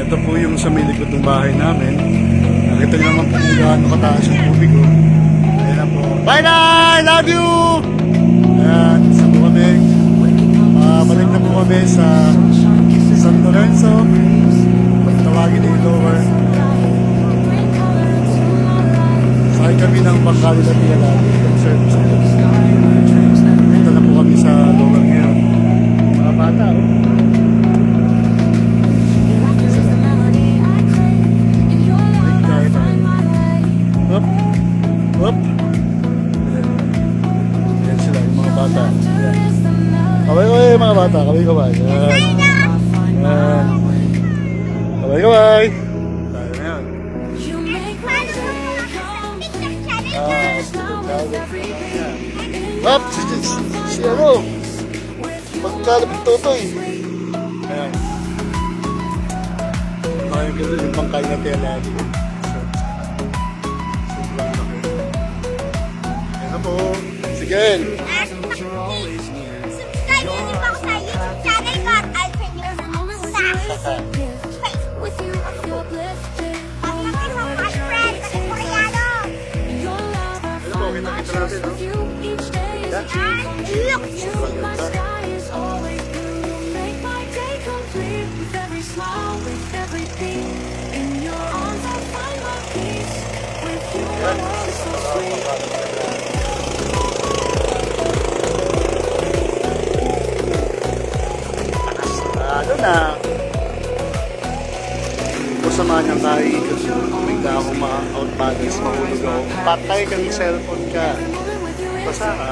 Ito po yung sa may likod ng bahay namin. Nakita niyo naman po kung gaano kataas yung tubig. Ayan na po. Bye na! Love you! Ayan, isa po kami. Balik na po kami sa San Lorenzo. Tawagin na yung lower. Sakay kami ng Bangkali na Tiyala. Dito na po kami sa lower ngayon. Mga bata, oh. Up, up. Yan sila, yung mga bata. Kaway-kaway mga bata, kaway-kaway. Kaway-kaway. Tayo na yan. Up, si ano? Magkalapit Totoy. Ayan. Makikita yung Bangkali na Tiyala. Sige. Subscribe nyo din po ako sa YouTube channel ko at Alfred News sa Facebook. Pagkakit sa my friend, kasi Koreano. Ano po, kita-kita natin, no? Look! Ano na? Kung samahan niyang kain kasi bigla akong ma-out balance, mahulog ako. Patay kang cellphone ka. Basta ka.